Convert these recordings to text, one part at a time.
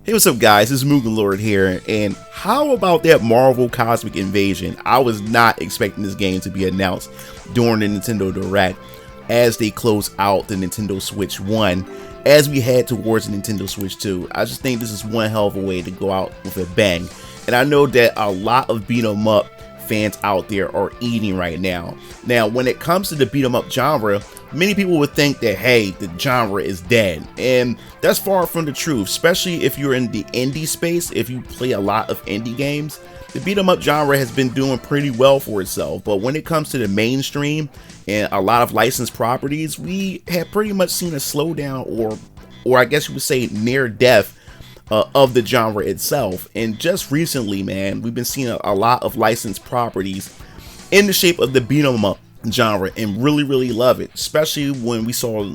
Hey, what's up, guys? This is MugenLord here, and how about that Marvel Cosmic Invasion? I was not expecting this game to be announced during the Nintendo Direct as they close out the Nintendo Switch 1 as we head towards the Nintendo Switch 2. I just think this is one hell of a way to go out with a bang, and I know that a lot of beat 'em up fans out there are eating right now. Now, when it comes to the beat 'em up genre, many people would think that, hey, the genre is dead, and that's far from the truth, especially if you're in the indie space. If you play a lot of indie games, the beat 'em up genre has been doing pretty well for itself. But when it comes to the mainstream and a lot of licensed properties, we have pretty much seen a slowdown, or I guess you would say near death of the genre itself. And just recently, man, we've been seeing a lot of licensed properties in the shape of the beat 'em up genre and really love it, especially when we saw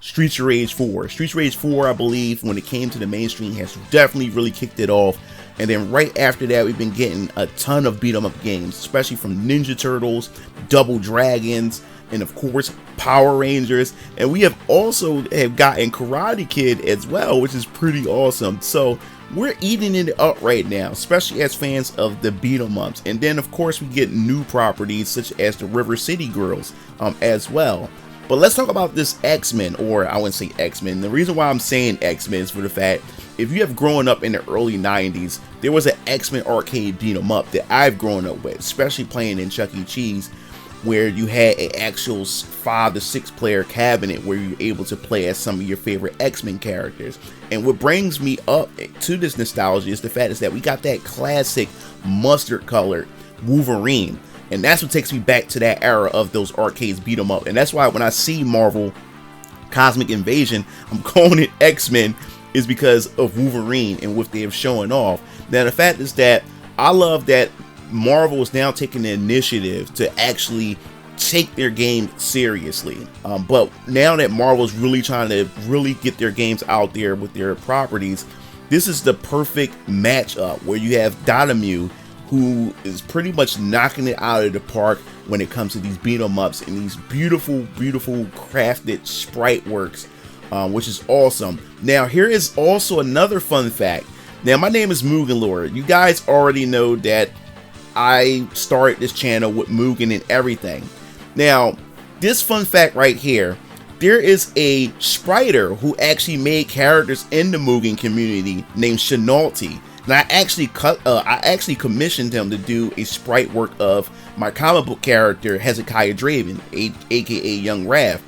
Streets of Rage 4. Streets of Rage 4, I believe, when it came to the mainstream, has definitely really kicked it off. And then right after that, we've been getting a ton of beat 'em up games, especially from Ninja Turtles, Double Dragons, and of course Power Rangers. And we have also gotten Karate Kid as well, which is pretty awesome. So we're eating it up right now, especially as fans of the beat 'em ups. And then of course we get new properties such as the River City Girls as well. But let's talk about this X-Men, or I wouldn't say X-Men. The reason why I'm saying X-Men is for the fact, if you have grown up in the early 90s, there was an X-Men arcade beat 'em up that I've grown up with, especially playing in Chuck E. Cheese, where you had an actual 5 to 6 player cabinet where you're able to play as some of your favorite X-Men characters. And what brings me up to this nostalgia is the fact is that we got that classic mustard colored Wolverine. And that's what takes me back to that era of those arcades beat 'em up. And that's why when I see Marvel Cosmic Invasion, I'm calling it X-Men, is because of Wolverine and what they have shown off. Now the fact is that I love that Marvel is now taking the initiative to actually take their game seriously. But now that Marvel's really trying to get their games out there with their properties, this is the perfect matchup where you have Dotemu, who is pretty much knocking it out of the park when it comes to these beat 'em ups and these beautiful crafted sprite works, which is awesome. Now here is also another fun fact. Now my name is MugenLord. You guys already know that I started this channel with Mugen and everything. Now, this fun fact right here, there is a spriter who actually made characters in the Mugen community named Shinalti. And I actually commissioned him to do a sprite work of my comic book character Hezekiah Draven, aka Young Raph.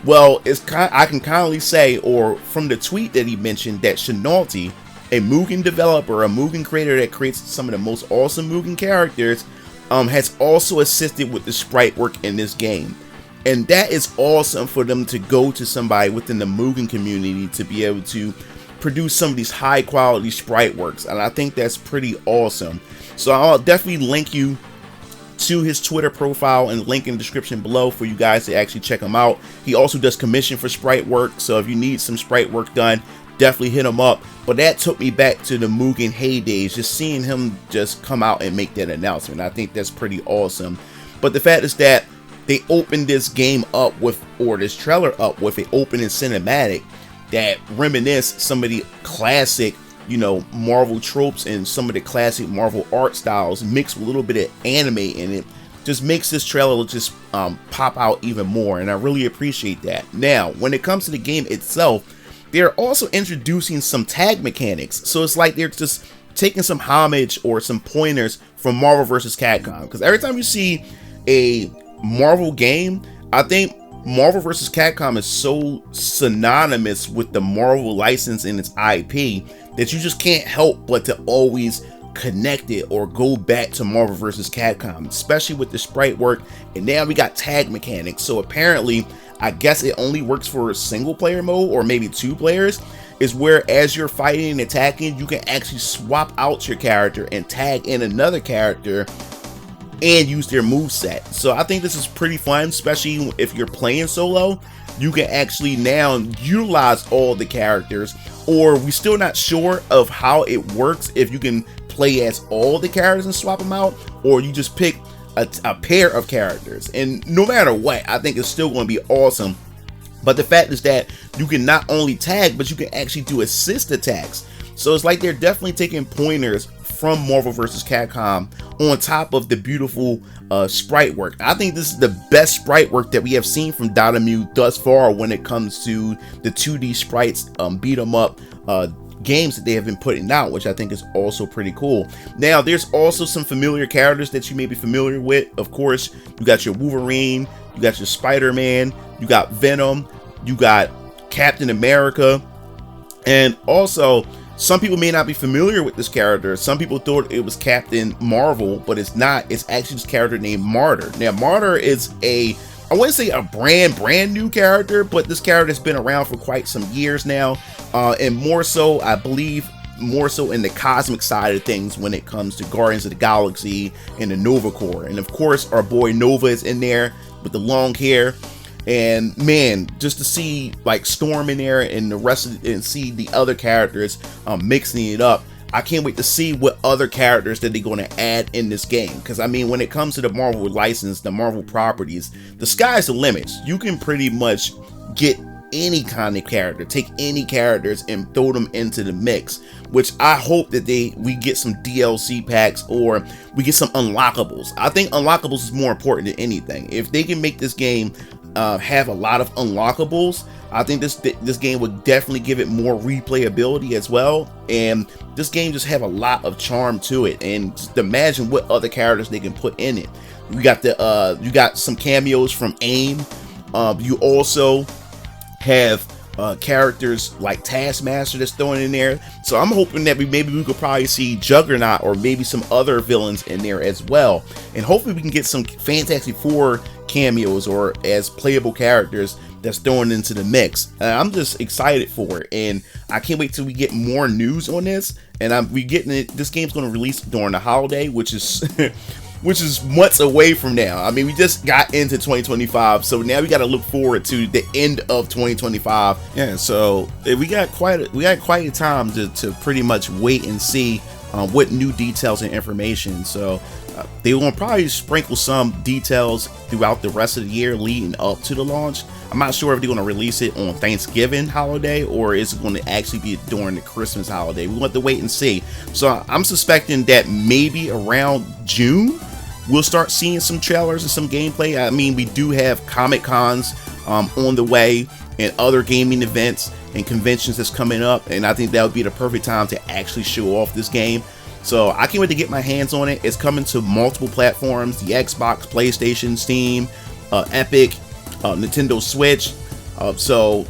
Well, I can kindly say, or from the tweet that he mentioned, that Shinalti, a Mugen developer, a Mugen creator that creates some of the most awesome Mugen characters, has also assisted with the sprite work in this game. And that is awesome for them to go to somebody within the Mugen community to be able to produce some of these high quality sprite works. And I think that's pretty awesome. So I'll definitely link you to his Twitter profile and link in the description below for you guys to actually check him out. He also does commission for sprite work, so if you need some sprite work done, definitely hit him up. But that took me back to the Mugen heydays, just seeing him just come out and make that announcement. I think that's pretty awesome. But the fact is that they opened this game up with, or this trailer up with, an opening cinematic that reminisce some of the classic, Marvel tropes and some of the classic Marvel art styles mixed with a little bit of anime in it. Just makes this trailer just pop out even more, and I really appreciate that. Now, when it comes to the game itself, they're also introducing some tag mechanics. So it's like they're just taking some homage or some pointers from Marvel vs. Capcom. Because every time you see a Marvel game, I think Marvel vs. Capcom is so synonymous with the Marvel license and its IP that you just can't help but to always connect it or go back to Marvel vs. Capcom, especially with the sprite work. And now we got tag mechanics. So apparently, I guess it only works for a single player mode or maybe 2 players, is where as you're fighting and attacking, you can actually swap out your character and tag in another character and use their moveset. So I think this is pretty fun, especially if you're playing solo. You can actually now utilize all the characters, or we're still not sure of how it works, if you can play as all the characters and swap them out, or you just pick a pair of characters. And no matter what, I think it's still going to be awesome. But the fact is that you can not only tag, but you can actually do assist attacks. So it's like they're definitely taking pointers from Marvel vs. Capcom on top of the beautiful sprite work. I think this is the best sprite work that we have seen from Dotemu thus far when it comes to the 2D sprites beat 'em up games that they have been putting out, which I think is also pretty cool. Now, there's also some familiar characters that you may be familiar with. Of course, you got your Wolverine, you got your Spider-Man, you got Venom, you got Captain America, and also some people may not be familiar with this character. Some people thought it was Captain Marvel, but it's not. It's actually this character named Martyr. Now, Martyr is I wouldn't say a brand new character, but this character has been around for quite some years now, and more so, I believe, more so in the cosmic side of things when it comes to Guardians of the Galaxy and the Nova Corps. And of course, our boy Nova is in there with the long hair. And man, just to see like Storm in there and the rest of and see the other characters mixing it up, I can't wait to see what other characters that they're going to add in this game. Because I mean, when it comes to the Marvel license, the Marvel properties, the sky's the limit. You can pretty much get any kind of character, take any characters and throw them into the mix, which I hope that we get some DLC packs or we get some unlockables. I think unlockables is more important than anything. If they can make this game have a lot of unlockables, I think this game would definitely give it more replayability as well, and this game just have a lot of charm to it. And just imagine what other characters they can put in it. You got some cameos from AIM. You also have characters like Taskmaster that's thrown in there. So I'm hoping that maybe we could probably see Juggernaut or maybe some other villains in there as well. And hopefully we can get some Fantastic Four cameos or as playable characters that's thrown into the mix. I'm just excited for it, and I can't wait till we get more news on this. And we getting it. This game's going to release during the holiday, which is which is months away from now. I mean, we just got into 2025, so now we got to look forward to the end of 2025. Yeah, so we got quite a time to pretty much wait and see what new details and information. So they will probably sprinkle some details throughout the rest of the year leading up to the launch. I'm not sure if they're going to release it on Thanksgiving holiday or is it going to actually be during the Christmas holiday. We want to wait and see. So I'm suspecting that maybe around June we'll start seeing some trailers and some gameplay. I mean, we do have Comic Cons on the way and other gaming events and conventions that's coming up, and I think that would be the perfect time to actually show off this game. So I can't wait to get my hands on it. It's coming to multiple platforms: the Xbox, PlayStation, Steam, Epic, Nintendo Switch. So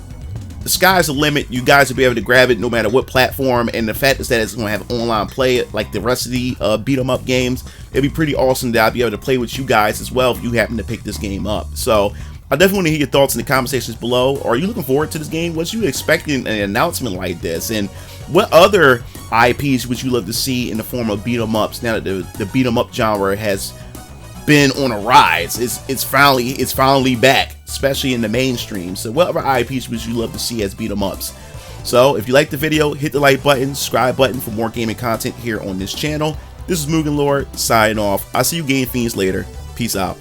the sky's the limit. You guys will be able to grab it no matter what platform, and the fact is that it's going to have online play like the rest of the beat 'em up games. It'd be pretty awesome that I'll be able to play with you guys as well if you happen to pick this game up. So I definitely want to hear your thoughts in the comment sections below. Are you looking forward to this game? Was you expecting an announcement like this? And what other IPs would you love to see in the form of beat 'em ups now that the beat 'em up genre has been on a rise? It's finally back, especially in the mainstream. So what other IPs would you love to see as beat 'em ups? So if you liked the video, hit the like button, subscribe button for more gaming content here on this channel. This is MugenLord signing off. I'll see you game fiends later. Peace out.